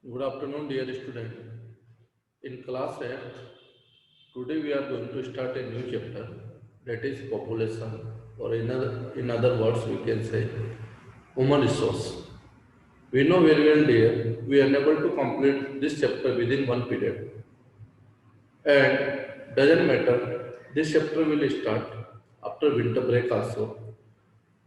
Good afternoon, dear student. In class 8, today we are going to start a new chapter that is population, or in other words, we can say human resource. We know very well, dear, we are unable to complete this chapter within one period, and doesn't matter. This chapter will start after winter break also.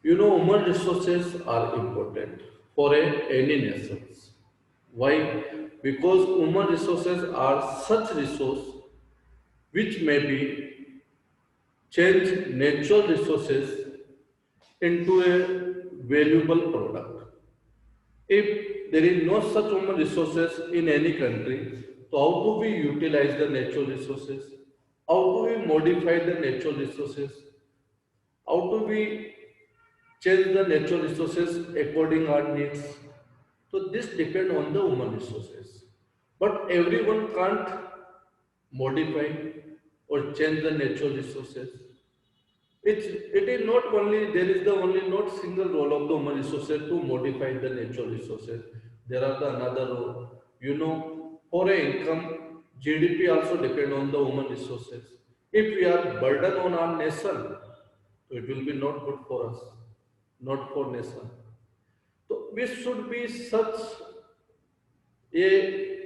You know, human resources are important for any nations. Why? Because human resources are such resource which may be change natural resources into a valuable product. If there is no such human resources in any country, so how do we utilize the natural resources? How do we modify the natural resources? How do we change the natural resources according our needs? So this depend on the human resources. But everyone can't modify or change the natural resources. It is not only there is the only not single role of the human resources to modify the natural resources. There are the another role. You know, for a income, GDP also depend on the human resources. If we are burden on our nation, so it will be not good for us, not for nation. So we should be such a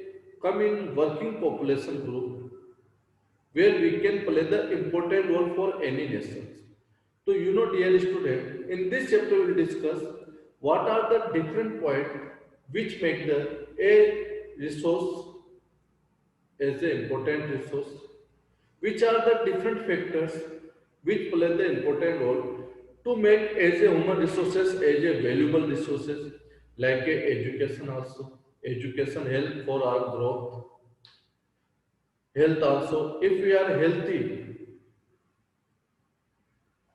coming working population group where we can play the important role for any nations. So you know, dear student, in this chapter we will discuss what are the different points which make the a resource as an important resource, which are the different factors which play the important role to make as a human resources as a valuable resources like a education also. Education help for our growth, health also. If we are healthy,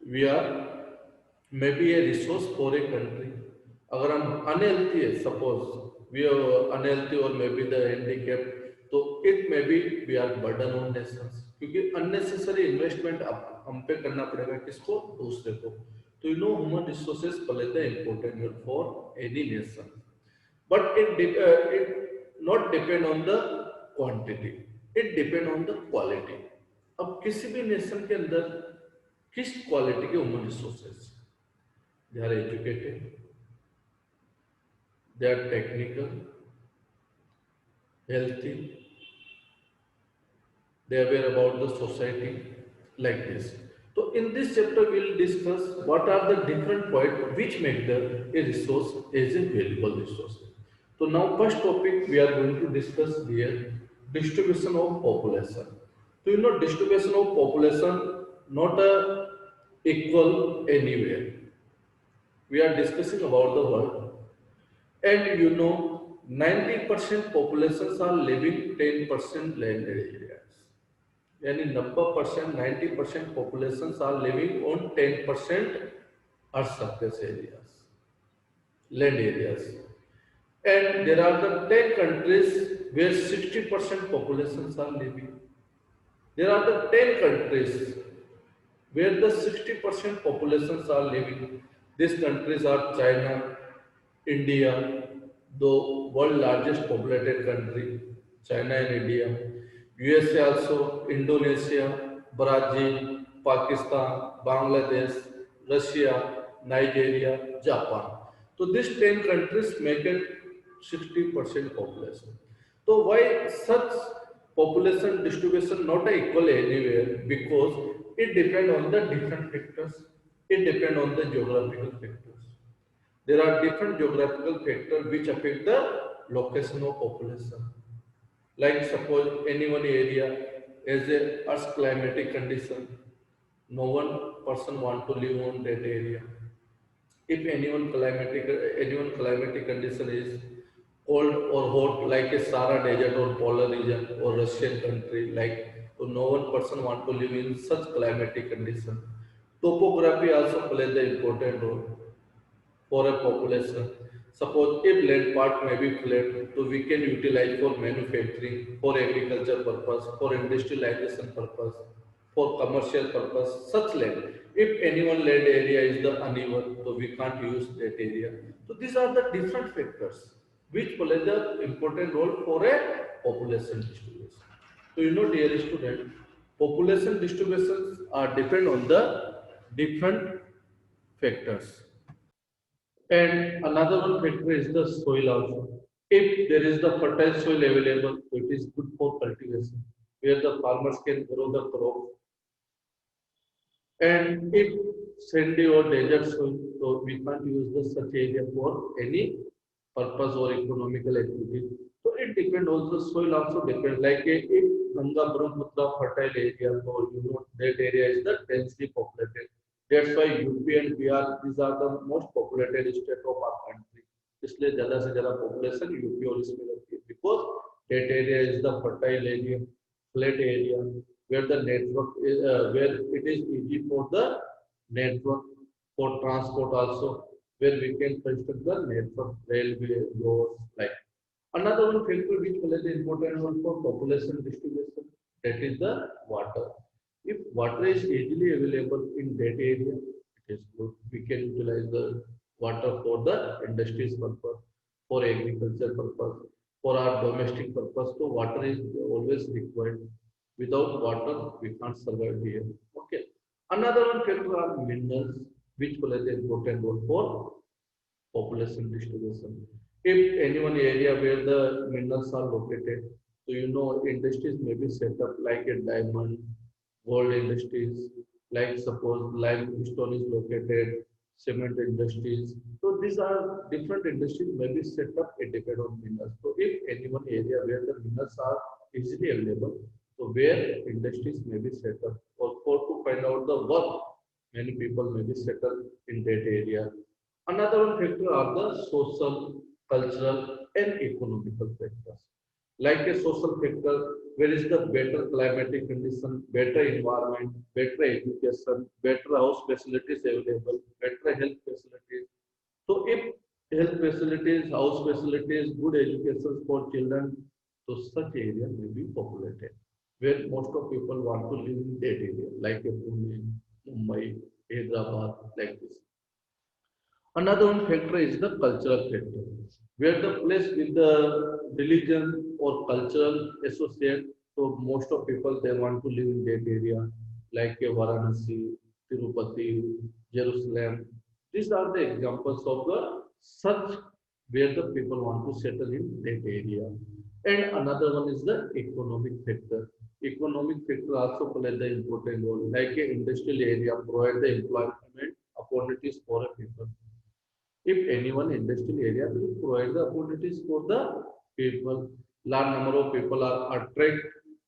we are maybe a resource for a country. अगर हम unhealthy है, suppose we are unhealthy और may be the handicap, तो it may be we are burden on nations, क्योंकि unnecessary investment अब हम पे करना पड़ेगा किसको, दूसरे को. तो you know human resources play the important role for any nation, but it not depend on the quantity, it depend on the quality. अब किसी भी नेशन के अंदर किस क्वालिटी के human resources, they are educated, they are technical, healthy, they are aware about the society, like this. So in this chapter we will discuss what are the different points which make the a resource as a valuable resource. So now first topic we are going to discuss here, distribution of population. So you know, distribution of population not a equal anywhere. We are discussing about the world, and you know, 90% populations are living 10% landed areas. Yani 90%, 90% populations are living on 10% earth surface areas, land areas. And there are the 10 countries where 60% populations are living. There are the 10 countries where the 60% populations are living. These countries are China, India, the world largest populated country, China and India, USA also, Indonesia, Brazil, Pakistan, Bangladesh, Russia, Nigeria, Japan. So these 10 countries make it 60% population. So why such population distribution not equal anywhere? Because it depend on the different factors. It depend on the geographical factors. There are different geographical factors which affect the location of population. Like suppose any one area has a earth climatic condition, no one person want to live on that area. If anyone climatic condition is cold or hot, like a Sahara desert or polar region or Russian country, like, so no one person want to live in such climatic condition. Topography also plays the important role for a population. Suppose if land part may be flat, so we can utilize for manufacturing, for agriculture purpose, for industrialization purpose, for commercial purpose, such land. If any one land area is the uneven, so we can't use that area. So these are the different factors. which play the important role for a population distribution. So you know, dear student, population distributions are depend on the different factors. And another one factor is the soil also. If there is the fertile soil available, it is good for cultivation, where the farmers can grow the crop. And if sandy or desert soil, so we can't use the such area for any purpose or economical activity. So it depends on the soil also depends. Like if Ganga Brahmaputra fertile area, so you know that area is the densely populated. That's why UP and BR, these are the most populated state of our country. इसलिए ज़्यादा से ज़्यादा population UP और इसमें रहती है because that area is the fertile area, flat area where the network is, where it is easy for the network for transport also, where we can construct the network, railway, roads, like. Another one factor which plays an important role for population distribution, that is the water. If water is easily available in that area, it is good. We can utilize the water for the industries purpose, for agriculture purpose, for our domestic purpose. So water is always required. Without water, we can't survive here. Okay. Another one factor are minerals, which plays an important role for population distribution. If any one area where the minerals are located, so you know industries may be set up like a diamond, gold industries, like suppose limestone is located, cement industries. So these are different industries may be set up it depend on minerals. So if any one area where the minerals are easily available, so where industries may be set up or for to find out the work, many people may be settled in that area. Another one factor are the social, cultural, and economical factors. Like a social factor, where is the better climatic condition, better environment, better education, better house facilities available, better health facilities. So if health facilities, house facilities, good education for children, so such area may be populated, where most of people want to live in that area, like a Pune, Mumbai, Hyderabad, like this. Another one factor is the cultural factor, where the place with the religion or cultural associate. So most of people they want to live in that area, like Varanasi, Tirupati, Jerusalem. These are the examples of the such where the people want to settle in that area. And another one is the economic factor. Economic factor also play the important role, like a industrial area provide the employment opportunities for a people. If anyone industrial area will provide the opportunities for the people, large number of people are attracted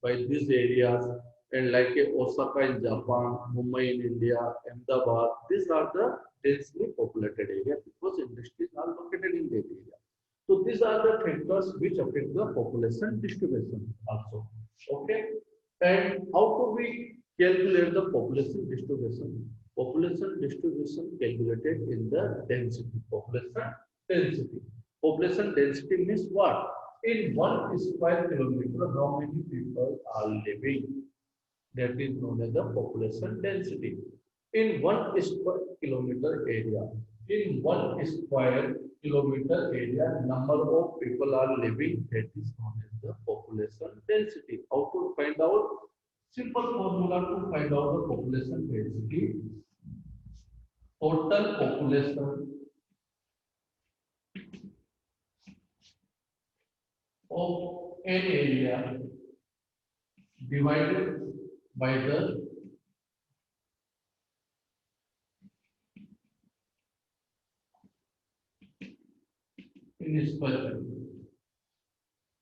by these areas, and like Osaka in Japan, Mumbai in India, Ahmedabad, these are the densely populated area because industries are located in that area. So these are the factors which affect the population distribution also. Okay. And how do we calculate the population distribution? Population distribution calculated in the density. Population density. Population density means what? In 1 square kilometer, how many people are living? That is known as the population density. In 1 square kilometer area, in 1 square kilometer area, number of people are living, that is known as the population density. How to find out? Simple formula to find out the population density. Total population of an area divided by the in square kilometer.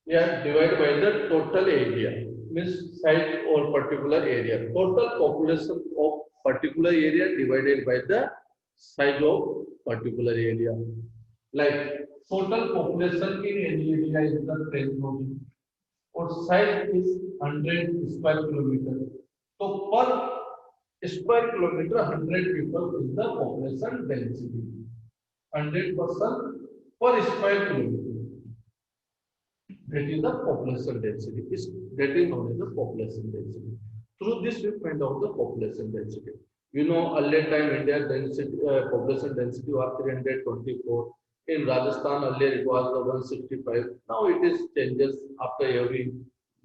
Yeah, divided by the total area, means size or particular area. Total population of particular area divided by the size of particular area. Like total population in any area is the 10,000 or size is 100 square kilometer. So per square kilometer, 100 people is the population density. 100% per square kilometer. That is the population density. That is known as the population density. Through this, we find out the population density. You know, earlier time India density, population density was 324. In Rajasthan, earlier it was the 165. Now it is changes after every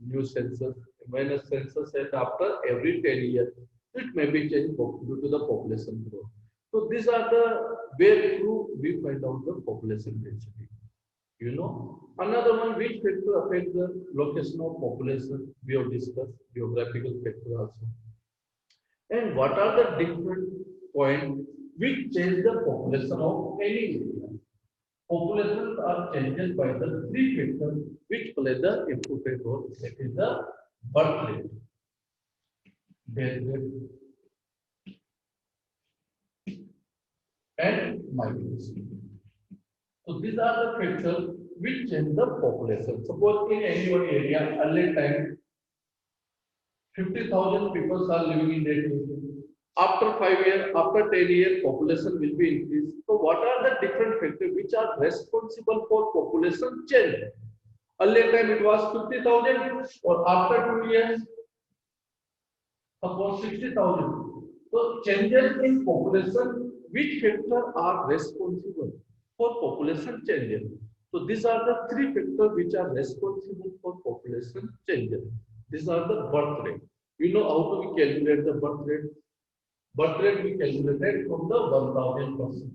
new census. When a census set after every 10 years, it may be changed due to the population growth. So these are the way through we find out the population density. You know, another one which factor affect the location of population, we have discussed geographical factor also. And what are the different points which change the population of any area? Populations are changed by the three factors which play the important role. That is the birth rate, death rate, and migration. So these are the factors which change the population. Suppose in any one area, early time, 50,000 people are living in that area. After 5 years, after 10 years, population will be increased. So what are the different factors which are responsible for population change? Earlier time it was 50,000, or after 2 years, suppose 60,000. So changes in population, which factors are responsible for population changes? So these are the three factors which are responsible for population changes. These are the birth rate. You know how to we calculate the birth rate? Birth rate we calculated from the 1,000%.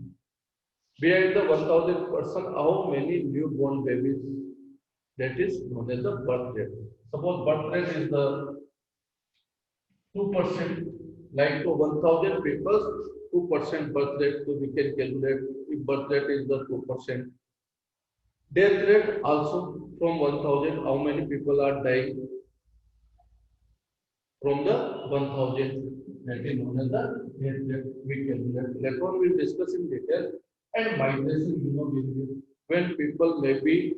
Behind the 1,000%, how many newborn babies? That is known as the birth rate. Suppose birth rate is the 2%, like to 1,000 people, 2% birth rate, so we can calculate if birth rate is the 2%. Death rate also from 1,000, how many people are dying from the 1,000, that is known as the death rate. We calculate. Later on, we'll discuss in detail. And migration, you know, when people maybe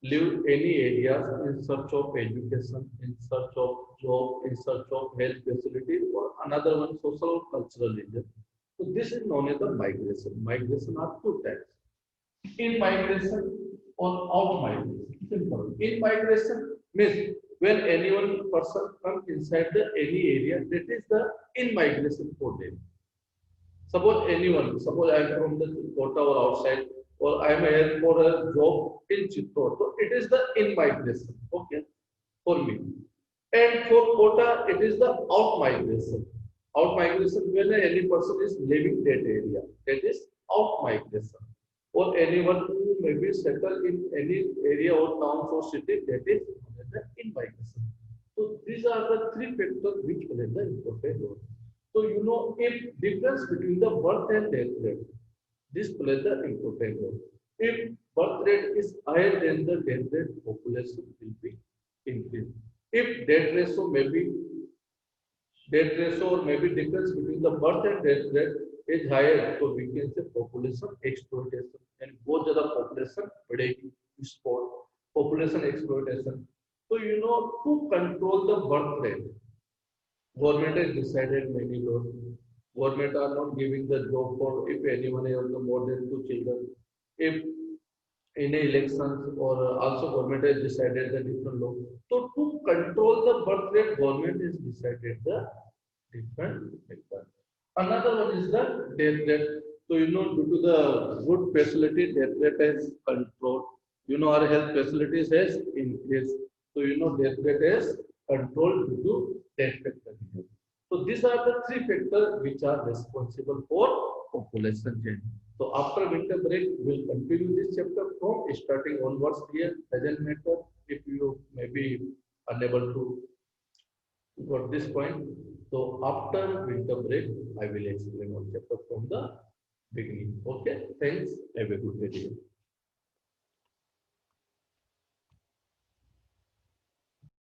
live any areas in search of education, in search of job, in search of health facilities, or another one social or cultural reason. So this is known as the migration. Migration are two types. In migration or out migration. Simple. In migration means when any one person comes inside the any area, that is the in migration for them. Suppose anyone, suppose I am from the Kota or outside, or I am here for a job in Chittor. So it is the in migration, okay, for me. And for Kota, it is the out migration. Out migration when any person is leaving that area, that is out migration. Or anyone who may be settled in any area or town or city, that is the in migration. So these are the three factors which play the important role. So you know, if difference between the birth and death rate, this plays the important role. If birth rate is higher than the death rate, population will be increased. If death ratio or maybe difference between the birth and death rate is higher, so we can say population exploitation. And both the population sport, population exploitation. So you know, to control the birth rate, government has decided many laws. Government are not giving the job for if anyone has the more than two children. If in elections or also government has decided the different law. So to control the birth rate, government has decided the different factor. Another one is the death rate. So you know, due to the good facility, death rate has controlled. You know, our health facilities has increased. So you know, death rate is controlled due to death factor. So these are the three factors which are responsible for population change. So after winter break, we'll continue this chapter from starting onwards here. Doesn't matter if you may be unable to got this point. So after winter break, I will explain one chapter from the beginning. Okay, thanks. Have a good day.